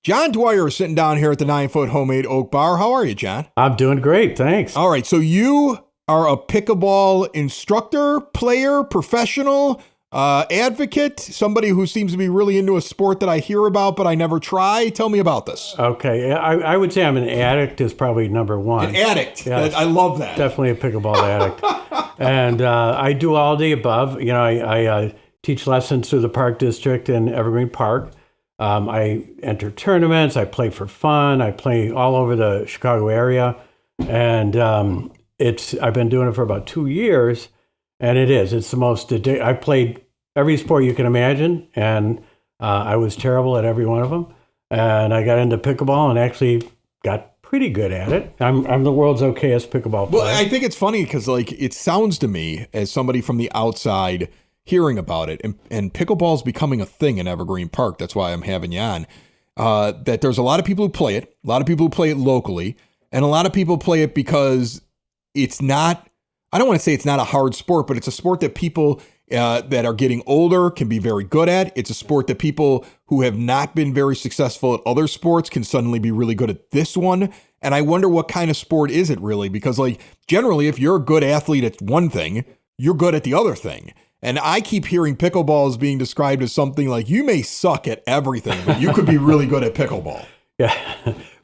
John Dwyer is sitting down here at the 9-foot homemade oak bar. How are you, John? I'm doing great, thanks. All right, so you are a pickleball instructor, player, professional, advocate, somebody who seems to be really into a sport that I hear about but I never try. Tell me about this. Okay, I would say I'm an addict is probably number one. An addict. Yes. I love that. Definitely a pickleball addict. And I do all the above. You know, I teach lessons through the Park District in Evergreen Park. I enter tournaments. I play for fun. I play all over the Chicago area. And I've been doing it for about 2 years. And it's the most addictive. I played every sport you can imagine, and I was terrible at every one of them. And I got into pickleball and actually got pretty good at it. I'm the world's okayest pickleball player. Well, I think it's funny because it sounds to me as somebody from the outside hearing about it, and pickleball is becoming a thing in Evergreen Park. That's why I'm having you on. That there's a lot of people who play it, a lot of people who play it locally, and a lot of people play it because it's not. I don't want to say it's not a hard sport, but it's a sport that people that are getting older can be very good at. It's a sport that people who have not been very successful at other sports can suddenly be really good at this one. And I wonder what kind of sport is it really? Because generally, if you're a good athlete at one thing, you're good at the other thing. And I keep hearing pickleball as being described as something like you may suck at everything, but you could be really good at pickleball. Yeah.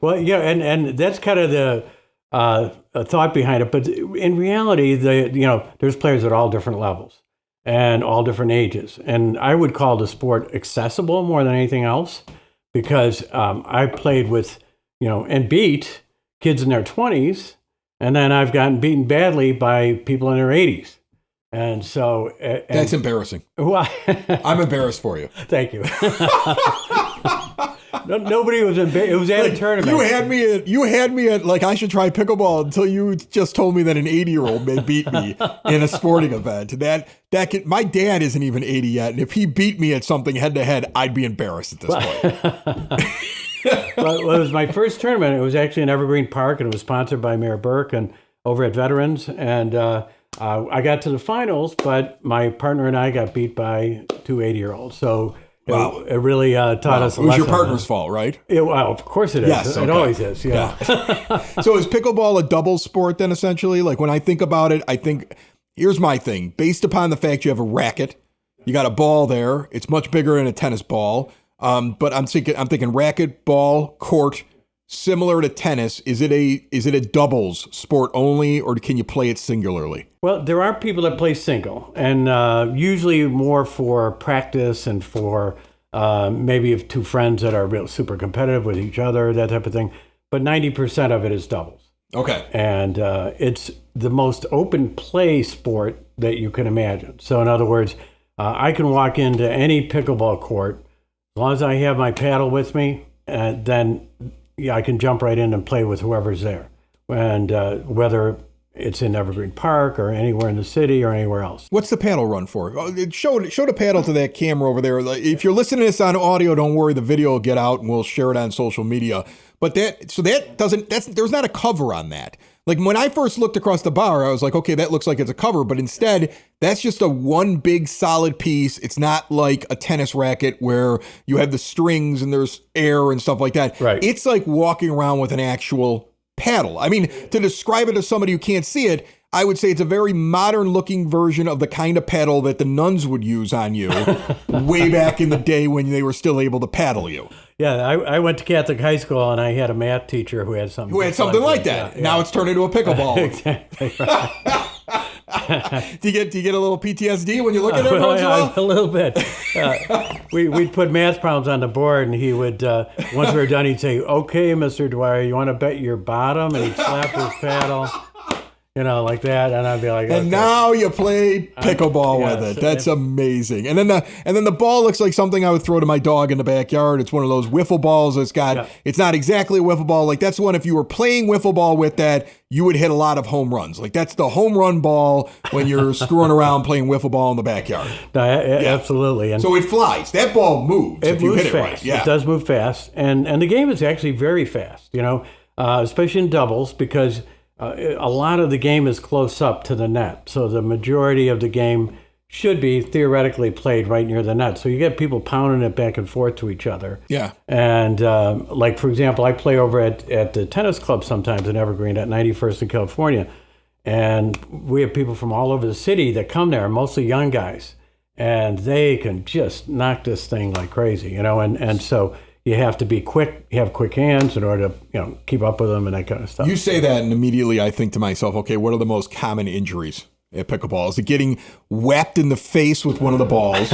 Well, yeah, and that's kind of the thought behind it. But in reality, there's players at all different levels and all different ages. And I would call the sport accessible more than anything else because I played with, and beat kids in their 20s, and then I've gotten beaten badly by people in their 80s. And so... That's embarrassing. Well, I'm embarrassed for you. Thank you. Nobody was embarrassed. It was at a tournament. You had me at I should try pickleball until you just told me that an 80-year-old may beat me in a sporting event. My dad isn't even 80 yet, and if he beat me at something head-to-head, I'd be embarrassed at this point. Well, it was my first tournament. It was actually in Evergreen Park, and it was sponsored by Mayor Burke and over at Veterans. And I got to the finals, but my partner and I got beat by two 80-year-olds. So wow. It really taught us a lesson. It was your partner's fault, right? Well, of course it is. Yes, okay. It always is, yeah. So is pickleball a double sport then, essentially? When I think about it, I think, here's my thing. Based upon the fact you have a racket, you got a ball there. It's much bigger than a tennis ball. But I'm thinking racket, ball, court, similar to tennis. Is it a doubles sport only, or can you play it singularly? Well, there are people that play single, and usually more for practice and for maybe if two friends that are real super competitive with each other, that type of thing. But 90% of it is doubles. Okay. And it's the most open play sport that you can imagine. So in other words, I can walk into any pickleball court as long as I have my paddle with me, then I can jump right in and play with whoever's there. And whether it's in Evergreen Park or anywhere in the city or anywhere else. What's the paddle run for? Show the paddle to that camera over there. If you're listening to this on audio, don't worry, the video will get out and we'll share it on social media. But there's not a cover on that. When I first looked across the bar, I was like, okay, that looks like it's a cover, but instead that's just a one big solid piece. It's not like a tennis racket where you have the strings and there's air and stuff like that. Right. It's like walking around with an actual paddle. I mean, to describe it to somebody who can't see it, I would say it's a very modern looking version of the kind of paddle that the nuns would use on you way back in the day when they were still able to paddle you. Yeah, I went to Catholic high school and I had a math teacher who had something like that. Yeah. Now it's turned into a pickleball. Exactly. Right. Do you get a little PTSD when you look at it? A little bit. We'd put math problems on the board, and he would once we were done, he'd say, "Okay, Mr. Dwyer, you want to bet your bottom?" And he'd slap his paddle. Like that, and I'd be like, and okay. Now you play pickleball yes, with it. That's amazing. And then the ball looks like something I would throw to my dog in the backyard. It's one of those wiffle balls. It's not exactly a wiffle ball. That's one, if you were playing wiffle ball with that, you would hit a lot of home runs. That's the home run ball when you're screwing around playing wiffle ball in the backyard. No, absolutely. And so it flies. That ball moves. It moves fast. It right. Yeah. It does move fast, and the game is actually very fast. Especially in doubles because. A lot of the game is close up to the net, so the majority of the game should be theoretically played right near the net. So you get people pounding it back and forth to each other. Yeah. And like, for example, I play over at the tennis club sometimes in Evergreen at 91st in California. And we have people from all over the city that come there, mostly young guys. And they can just knock this thing like crazy, you know. And so you have to be quick, you have quick hands in order to, you know, keep up with them and that kind of stuff. You say that, and immediately I think to myself, okay, what are the most common injuries at pickleball? Is it getting whacked in the face with one of the balls,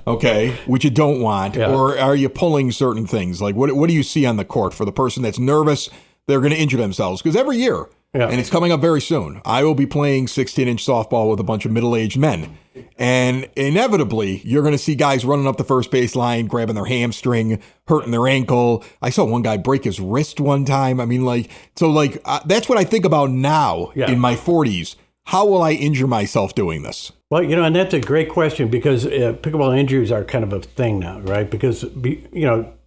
okay, which you don't want, or are you pulling certain things? Like, what do you see on the court for the person that's nervous? They're going to injure themselves because every year, and it's coming up very soon, I will be playing 16-inch softball with a bunch of middle-aged men. And inevitably, you're going to see guys running up the first base line, grabbing their hamstring, hurting their ankle. I saw one guy break his wrist one time. I mean, that's what I think about now in my 40s. How will I injure myself doing this? Well, you know, and that's a great question because pickleball injuries are kind of a thing now, right? Because,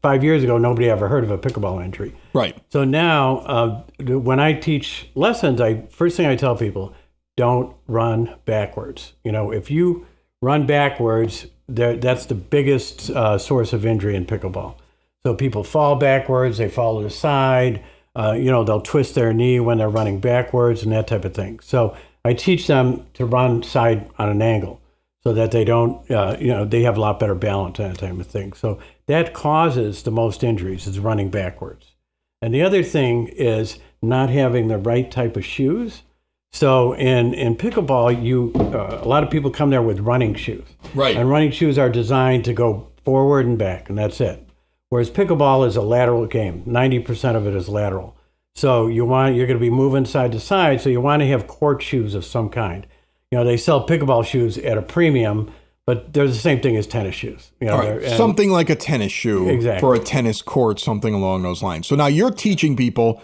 5 years ago, nobody ever heard of a pickleball injury. Right. So now, when I teach lessons, first thing I tell people, don't run backwards. You know, if you run backwards, that's the biggest source of injury in pickleball. So people fall backwards, they fall to the side, they'll twist their knee when they're running backwards and that type of thing. So I teach them to run side on an angle so that they don't, they have a lot better balance and that type of thing. So that causes the most injuries is running backwards. And the other thing is not having the right type of shoes. So in pickleball, a lot of people come there with running shoes. Right. And running shoes are designed to go forward and back, and that's it. Whereas pickleball is a lateral game. 90% of it is lateral. So you're going to be moving side to side, so you want to have court shoes of some kind. You know, they sell pickleball shoes at a premium, but they're the same thing as tennis shoes. You know, all right. Something like a tennis shoe for a tennis court, something along those lines. So now you're teaching people.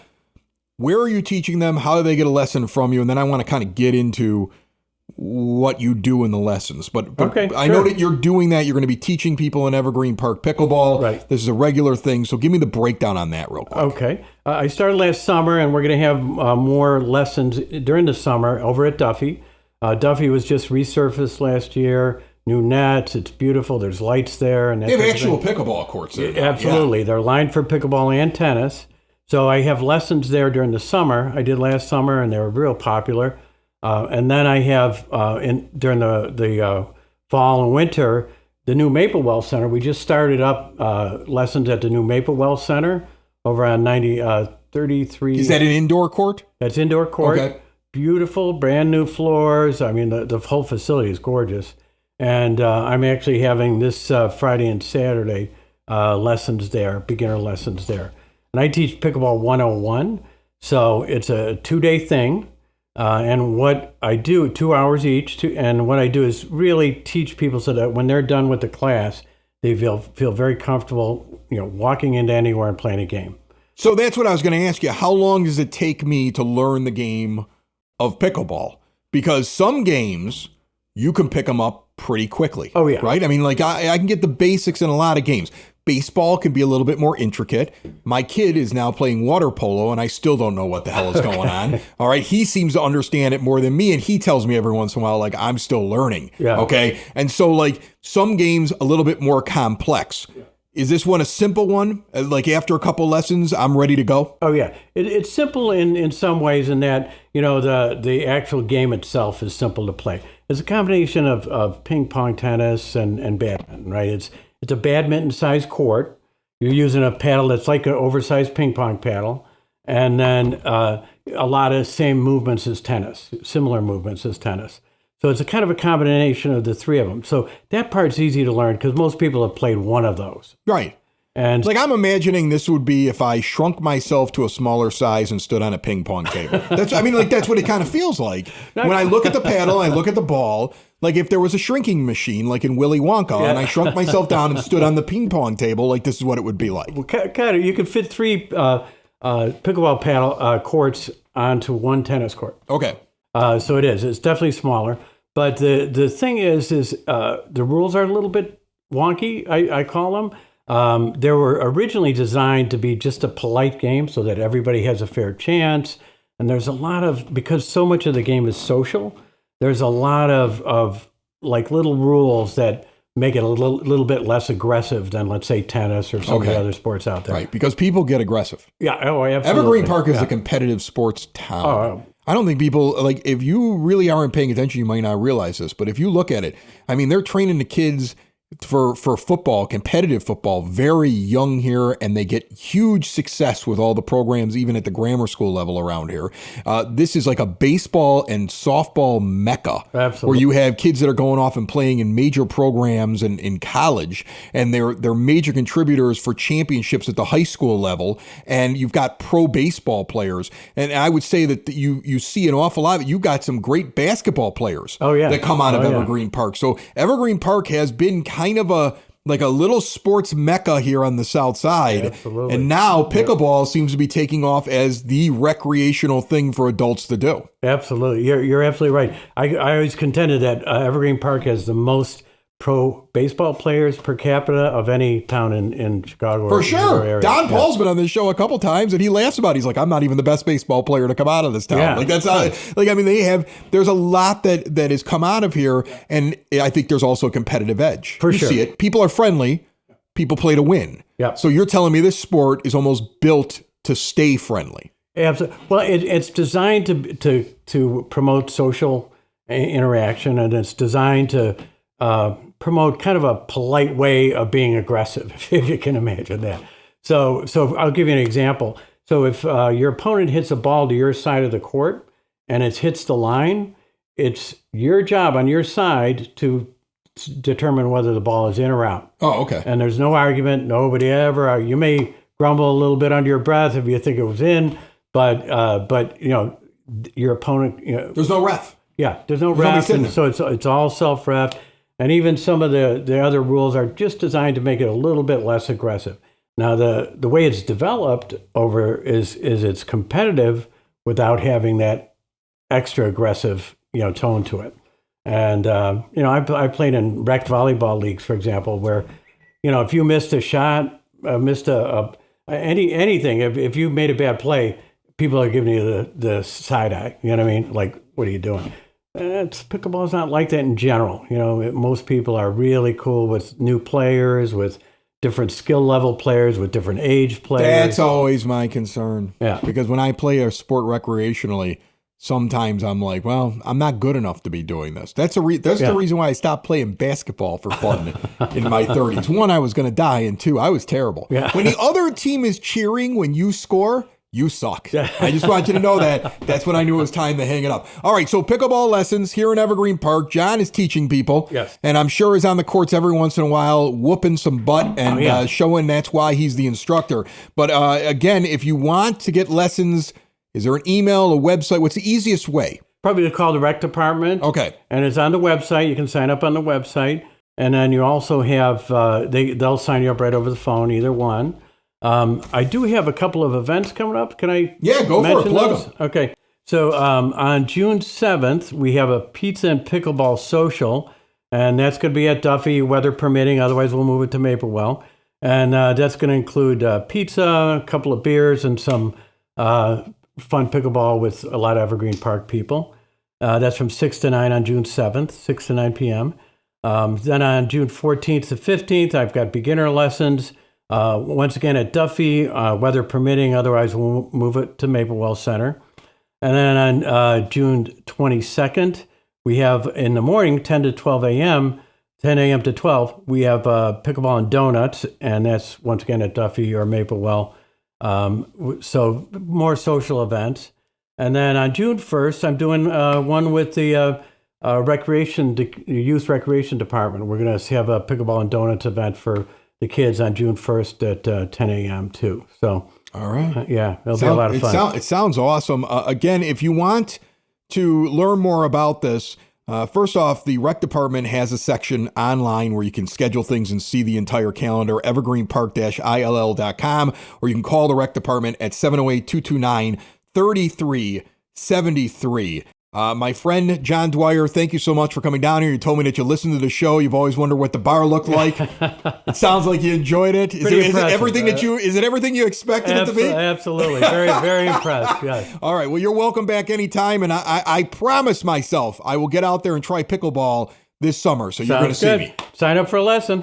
Where are you teaching them? How do they get a lesson from you? And then I want to kind of get into what you do in the lessons. But I know that you're doing that. You're going to be teaching people in Evergreen Park pickleball. Right. This is a regular thing. So give me the breakdown on that real quick. Okay. I started last summer, and we're going to have more lessons during the summer over at Duffy. Duffy was just resurfaced last year. New nets. It's beautiful. There's lights there. And they have actual pickleball courts there. Absolutely. They're lined for pickleball and tennis. So I have lessons there during the summer. I did last summer, and they were real popular. And then I have during the fall and winter, the new Maplewell Center. We just started up lessons at the new Maplewell Center over on 33. Is that an indoor court? That's indoor court. Okay. Beautiful, brand new floors. I mean, the whole facility is gorgeous. And I'm actually having this Friday and Saturday lessons there, beginner lessons there. And I teach Pickleball 101, so it's a 2-day thing. And what I do, 2 hours each, and what I do is really teach people so that when they're done with the class, they feel very comfortable, walking into anywhere and playing a game. So that's what I was going to ask you. How long does it take me to learn the game of pickleball? Because some games, you can pick them up pretty quickly. Oh, yeah. Right? I mean, like I can get the basics in a lot of games. Baseball can be a little bit more intricate. My kid is now playing water polo, and I still don't know what the hell is going on. All right. He seems to understand it more than me, and he tells me every once in a while, like, I'm still learning. Yeah. Okay. And so, like, some games a little bit more complex. Yeah. Is this one a simple one? Like, after a couple lessons, I'm ready to go? Oh, yeah. It's simple in some ways in that, the actual game itself is simple to play. It's a combination of ping pong, tennis, and badminton, right? It's a badminton-sized court. You're using a paddle that's like an oversized ping pong paddle, and then a lot of same movements as tennis, similar movements as tennis. So it's a kind of a combination of the three of them. So that part's easy to learn because most people have played one of those. Right. And like I'm imagining this would be if I shrunk myself to a smaller size and stood on a ping pong table. That's what it kind of feels like. When I look at the paddle, I look at the ball, like if there was a shrinking machine, like in Willy Wonka, and I shrunk myself down and stood on the ping pong table, like this is what it would be like. Well, kind of, you could fit 3 pickleball paddle courts onto one tennis court. Okay. So it is. It's definitely smaller. But the thing is the rules are a little bit wonky, I call them. They were originally designed to be just a polite game so that everybody has a fair chance. And there's a lot of, because so much of the game is social, there's a lot of like little rules that make it a little bit less aggressive than, let's say, tennis or some of the other sports out there. Right, because people get aggressive. Yeah, oh, absolutely. Evergreen Park is a competitive sports town. I don't think people, like, if you really aren't paying attention, you might not realize this, but if you look at it, I mean, they're training the kids for football, competitive football, very young here, and they get huge success with all the programs, even at the grammar school level around here. This is like a baseball and softball mecca. Absolutely. Where you have kids that are going off and playing in major programs and in college, and they're major contributors for championships at the high school level, and you've got pro baseball players. And I would say that you see an awful lot of it. You've got some great basketball players that come out of Evergreen Park. So Evergreen Park has been kind of a little sports mecca here on the south side. Absolutely. And now pickleball seems to be taking off as the recreational thing for adults to do. Absolutely. You're absolutely right. I always contended that Evergreen Park has the most pro baseball players per capita of any town in Chicago. For sure. Area. Don Paul's been on this show a couple times, and he laughs about it. He's like, I'm not even the best baseball player to come out of this town. Yeah. Like, that's like, I mean, there's a lot that has come out of here, and I think there's also a competitive edge. For you sure. see it. People are friendly. People play to win. Yeah. So you're telling me this sport is almost built to stay friendly. Absolutely. Well, it's designed to promote social interaction, and it's designed to promote kind of a polite way of being aggressive, if you can imagine that. So I'll give you an example. So if your opponent hits a ball to your side of the court and it hits the line, it's your job on your side to determine whether the ball is in or out. Oh, okay. And there's no argument. Nobody ever. You may grumble a little bit under your breath if you think it was in, but your opponent. There's no ref. Yeah, there's no ref, and so it's all self-ref. And even some of the other rules are just designed to make it a little bit less aggressive. Now, the way it's developed is it's competitive without having that extra aggressive tone to it. And I played in rec volleyball leagues, for example, where if you missed a shot, anything, if you made a bad play, people are giving you the side eye. You know what I mean? Like, what are you doing? Pickleball's not like that in general. Most people are really cool with new players, with different skill level players, with different age players. That's always my concern. Yeah. Because when I play a sport recreationally, sometimes I'm like, well, I'm not good enough to be doing this. That's the reason why I stopped playing basketball for fun in my 30s. One, I was going to die, and two, I was terrible. Yeah. When the other team is cheering when you score, you suck. I just want you to know that. That's when I knew it was time to hang it up. All right, so pickleball lessons here in Evergreen Park. John is teaching people. Yes. And I'm sure is on the courts every once in a while, whooping some butt and showing that's why he's the instructor. But again, if you want to get lessons, is there an email, a website? What's the easiest way? Probably to call the rec department. Okay. And it's on the website. You can sign up on the website. And then you also have, they'll sign you up right over the phone, either one. I do have a couple of events coming up. Can I go for it. Plug them. Okay. So on June 7th, we have a pizza and pickleball social, and that's going to be at Duffy, weather permitting. Otherwise, we'll move it to Maplewell. And that's going to include pizza, a couple of beers, and some fun pickleball with a lot of Evergreen Park people. That's from 6 to 9 on June 7th, 6 to 9 p.m. Then on June 14th to 15th, I've got beginner lessons. Once again at Duffy, weather permitting, otherwise we'll move it to Maplewell Center. And then on June 22nd, we have in the morning, 10 to 12 a.m., 10 a.m. to 12, we have pickleball and donuts, and that's once again at Duffy or Maplewell. So more social events. And then on June 1st, I'm doing one with the youth recreation department. We're going to have a pickleball and donuts event for the kids on June 1st at 10 a.m. too. So, all right. It'll be a lot of fun. It sounds awesome. Again, if you want to learn more about this, first off, the rec department has a section online where you can schedule things and see the entire calendar, evergreenpark-ill.com, or you can call the rec department at 708-229-3373. My friend, John Dwyer, thank you so much for coming down here. You told me that you listened to the show. You've always wondered what the bar looked like. It sounds like you enjoyed it. Is it everything you expected it to be? Absolutely. Very, very impressed. Yes. All right. Well, you're welcome back anytime. And I promise myself I will get out there and try pickleball this summer. So you're going to see good. me. Sign up for a lesson.